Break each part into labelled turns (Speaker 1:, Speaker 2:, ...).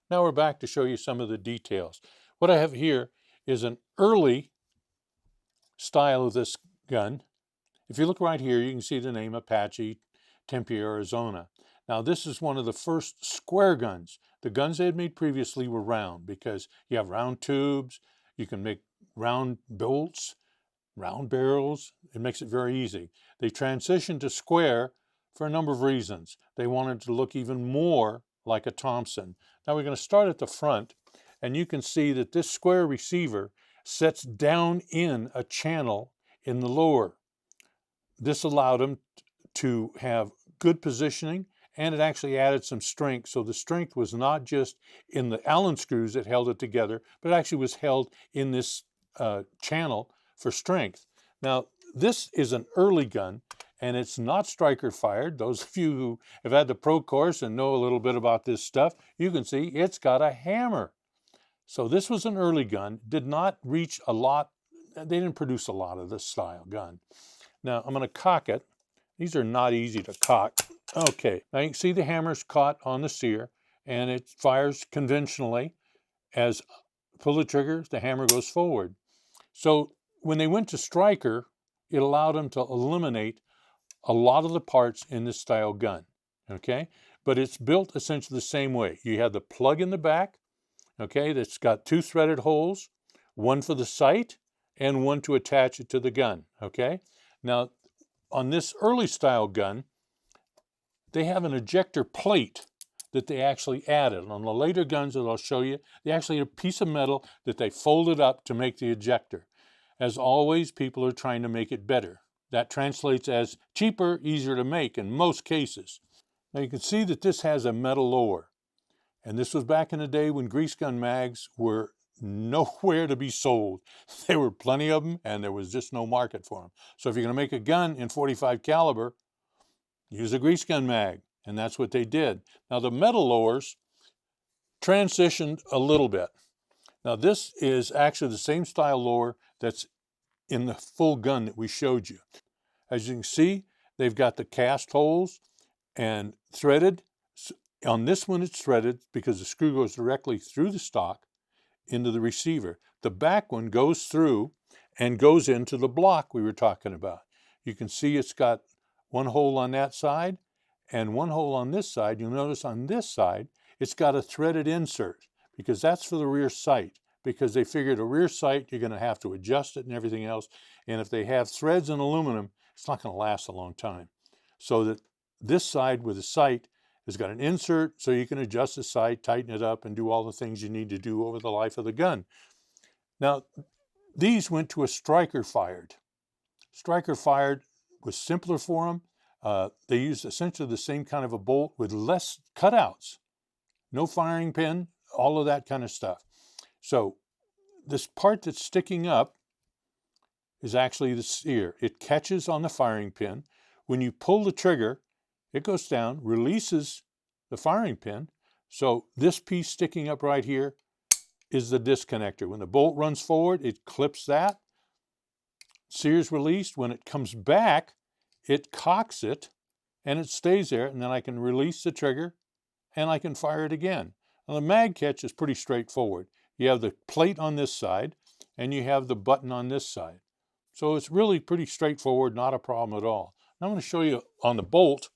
Speaker 1: Now we're back to show you some of the details. What I have here is an early style of this gun. If you look right here, you can see the name Apache, Tempe, Arizona. Now this is one of the first square guns. The guns they had made previously were round because you have round tubes, you can make round bolts, round barrels. It makes it very easy. They transitioned to square for a number of reasons. They wanted to look even more like a Thompson. Now we're going to start at the front, and you can see that this square receiver sets down in a channel in the lower. This allowed them to have good positioning, and it actually added some strength. So the strength was not just in the Allen screws that held it together, but it actually was held in this channel for strength. Now, this is an early gun, and it's not striker fired. Those of you who have had the pro course and know a little bit about this stuff, you can see it's got a hammer. So this was an early gun, did not reach a lot. They didn't produce a lot of this style gun. Now I'm going to cock it. These are not easy to cock. Okay, now you can see the hammer's caught on the sear, and it fires conventionally. As pull the trigger, the hammer goes forward. So when they went to striker, it allowed them to eliminate a lot of the parts in this style gun. Okay, but it's built essentially the same way. You have the plug in the back, okay, that's got two threaded holes, one for the sight and one to attach it to the gun. Okay, now on this early style gun, they have an ejector plate that they actually added. On the later guns that I'll show you, they actually have a piece of metal that they folded up to make the ejector. As always, people are trying to make it better. That translates as cheaper, easier to make in most cases. Now you can see that this has a metal lower. And this was back in the day when grease gun mags were nowhere to be sold. There were plenty of them, and there was just no market for them. So if you're going to make a gun in .45 caliber, use a grease gun mag, and that's what they did. Now the metal lowers transitioned a little bit. Now this is actually the same style lower that's in the full gun that we showed you. As you can see, they've got the cast holes and threaded. On this one, it's threaded because the screw goes directly through the stock into the receiver. The back one goes through and goes into the block we were talking about. You can see it's got one hole on that side and one hole on this side. You'll notice on this side, it's got a threaded insert because that's for the rear sight, because they figured a rear sight, you're going to have to adjust it and everything else. And if they have threads in aluminum, it's not going to last a long time. So that this side with the sight has got an insert so you can adjust the sight, tighten it up, and do all the things you need to do over the life of the gun. Now, these went to a striker fired. Striker fired was simpler for them. They used essentially the same kind of a bolt with less cutouts, no firing pin, all of that kind of stuff. So this part that's sticking up is actually the sear. It catches on the firing pin. When you pull the trigger, it goes down, releases the firing pin. So this piece sticking up right here is the disconnector. When the bolt runs forward, it clips that. Sear's released. When it comes back, it cocks it, and it stays there, and then I can release the trigger, and I can fire it again. Now the mag catch is pretty straightforward. You have the plate on this side, and you have the button on this side. So it's really pretty straightforward, not a problem at all. Now I'm going to show you on the bolt.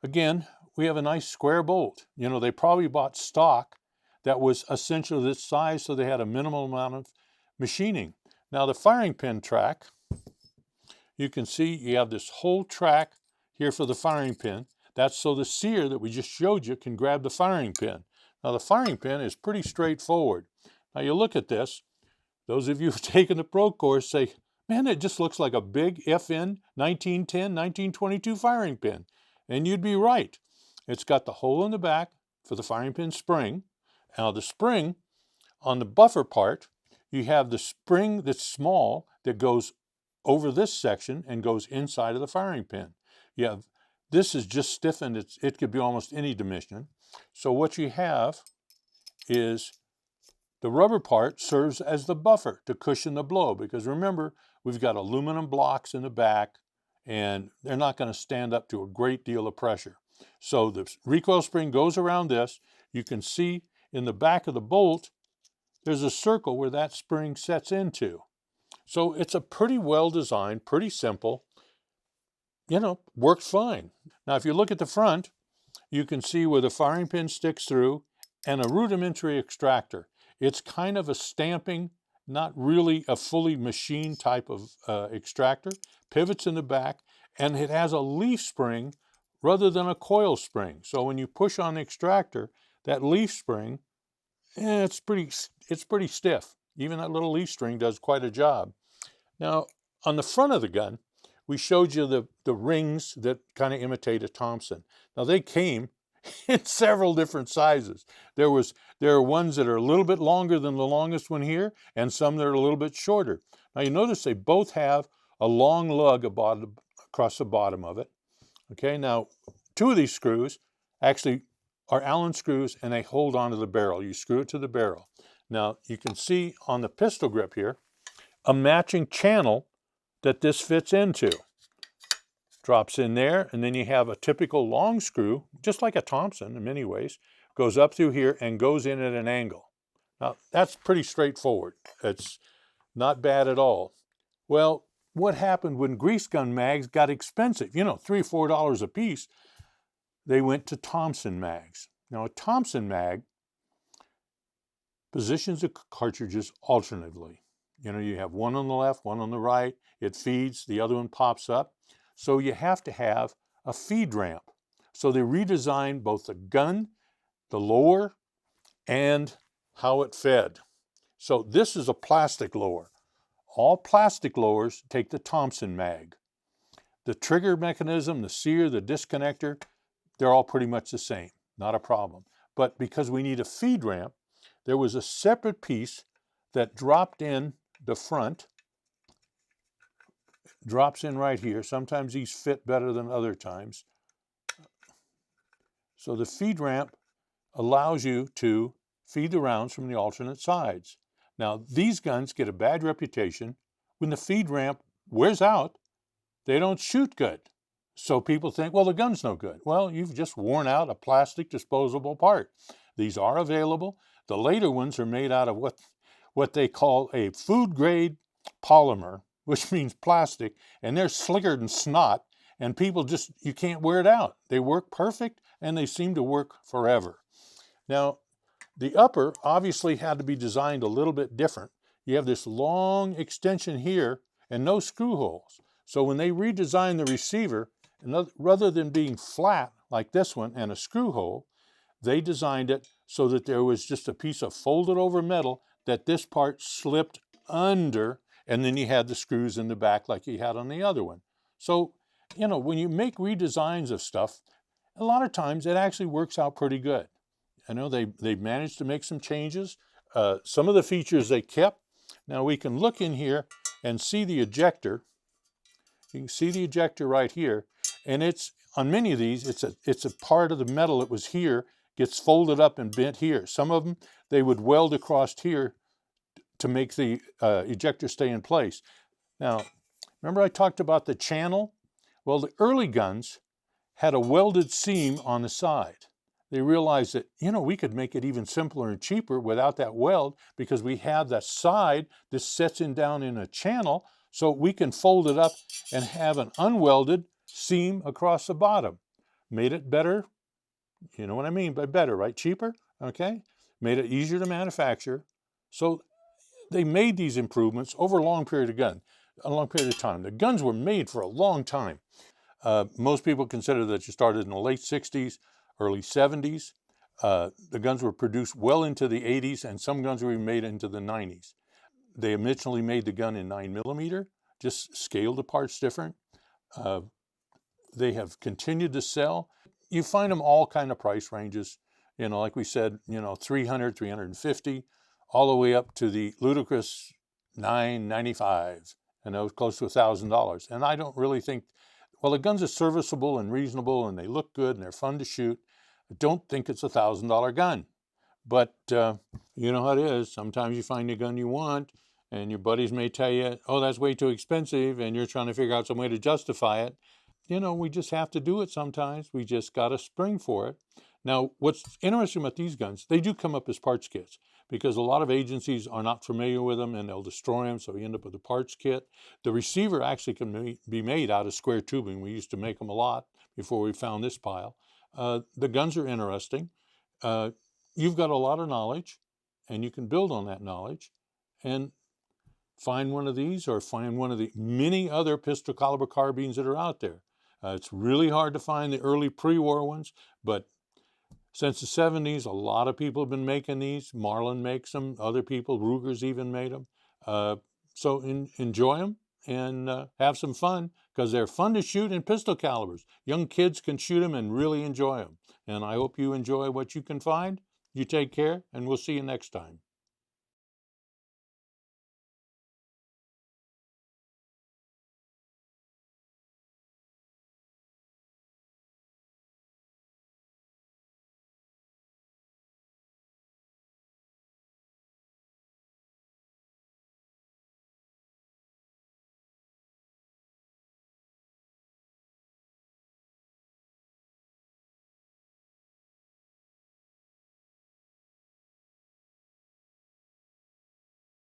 Speaker 1: Again, we have a nice square bolt. You know, they probably bought stock that was essentially this size, so they had a minimal amount of machining. Now the firing pin track, you can see you have this whole track here for the firing pin. That's so the sear that we just showed you can grab the firing pin. Now the firing pin is pretty straightforward. Now you look at this, those of you who've taken the pro course say, man, it just looks like a big FN 1910, 1922 firing pin. And you'd be right. It's got the hole in the back for the firing pin spring. Now the spring on the buffer part, you have the spring that's small that goes over this section and goes inside of the firing pin. You have, this is just stiffened. It could be almost any dimension. So what you have is the rubber part serves as the buffer to cushion the blow, because remember, we've got aluminum blocks in the back, and they're not going to stand up to a great deal of pressure. So the recoil spring goes around this. you can see in the back of the bolt, there's a circle where that spring sets into. So it's a pretty well designed, pretty simple, works fine. Now, if you look at the front, you can see where the firing pin sticks through and a rudimentary extractor. It's kind of a stamping, not really a fully machined type of extractor. Pivots in the back, and it has a leaf spring rather than a coil spring. So when you push on the extractor, that leaf spring, it's pretty stiff. Even that little leaf spring does quite a job. Now, on the front of the gun, we showed you the rings that kind of imitate a Thompson. Now, they came in several different sizes. There are ones that are a little bit longer than the longest one here, and some that are a little bit shorter. Now, you notice they both have a long lug across the bottom of it. Okay, now, two of these screws actually are Allen screws, and they hold onto the barrel. You screw it to the barrel. Now, you can see on the pistol grip here, a matching channel that this fits into. Drops in there, and then you have a typical long screw, just like a Thompson in many ways, goes up through here and goes in at an angle. Now, that's pretty straightforward. It's not bad at all. Well, what happened when grease gun mags got expensive? $3 or $4 a piece. They went to Thompson mags. Now, a Thompson mag positions the cartridges alternately. You have one on the left, one on the right. It feeds, the other one pops up. So you have to have a feed ramp. So they redesigned both the gun, the lower, and how it fed. So this is a plastic lower. All plastic lowers take the Thompson mag. The trigger mechanism, the sear, the disconnector, they're all pretty much the same. Not a problem. But because we need a feed ramp, there was a separate piece that dropped in the front, drops in right here. Sometimes these fit better than other times. So the feed ramp allows you to feed the rounds from the alternate sides. Now, these guns get a bad reputation. When the feed ramp wears out, they don't shoot good. So people think, well, the gun's no good. Well, you've just worn out a plastic disposable part. These are available. The later ones are made out of what they call a food-grade polymer, which means plastic, and they're slicker than snot, and people you can't wear it out. They work perfect, and they seem to work forever. Now, the upper obviously had to be designed a little bit different. You have this long extension here and no screw holes. So when they redesigned the receiver, rather than being flat like this one and a screw hole, they designed it so that there was just a piece of folded over metal that this part slipped under, and then you had the screws in the back like you had on the other one. So, when you make redesigns of stuff, a lot of times it actually works out pretty good. They've managed to make some changes. Some of the features they kept. Now we can look in here and see the ejector. You can see the ejector right here, and it's on many of these. It's a part of the metal that was here gets folded up and bent here. Some of them they would weld across here to make the ejector stay in place. Now, remember I talked about the channel? Well, the early guns had a welded seam on the side. They realized that, we could make it even simpler and cheaper without that weld because we have that side that sets down in a channel, so we can fold it up and have an unwelded seam across the bottom. Made it better. You know what I mean by better, right? Cheaper, okay? Made it easier to manufacture. So they made these improvements over a long period of time. The guns were made for a long time. Most people consider that you started in the late 60s, early 70s. The guns were produced well into the 80s, and some guns were even made into the 90s. They originally made the gun in 9mm, just scaled the parts different. They have continued to sell. You find them all kind of price ranges, like we said, $300, $350, all the way up to the ludicrous $995, and that was close to $1,000. And I don't really think, the guns are serviceable and reasonable, and they look good, and they're fun to shoot. I don't think it's a $1,000 gun. But you know how it is. Sometimes you find a gun you want, and your buddies may tell you, oh, that's way too expensive, and you're trying to figure out some way to justify it. We just have to do it sometimes. We just got to spring for it. Now, what's interesting about these guns, they do come up as parts kits because a lot of agencies are not familiar with them and they'll destroy them, so you end up with a parts kit. The receiver actually can be made out of square tubing. We used to make them a lot before we found this pile. The guns are interesting. You've got a lot of knowledge, and you can build on that knowledge and find one of these or find one of the many other pistol caliber carbines that are out there. It's really hard to find the early pre-war ones, but since the 70s, a lot of people have been making these. Marlin makes them. Other people, Ruger's even made them. So enjoy them and have some fun because they're fun to shoot in pistol calibers. Young kids can shoot them and really enjoy them. And I hope you enjoy what you can find. You take care, and we'll see you next time.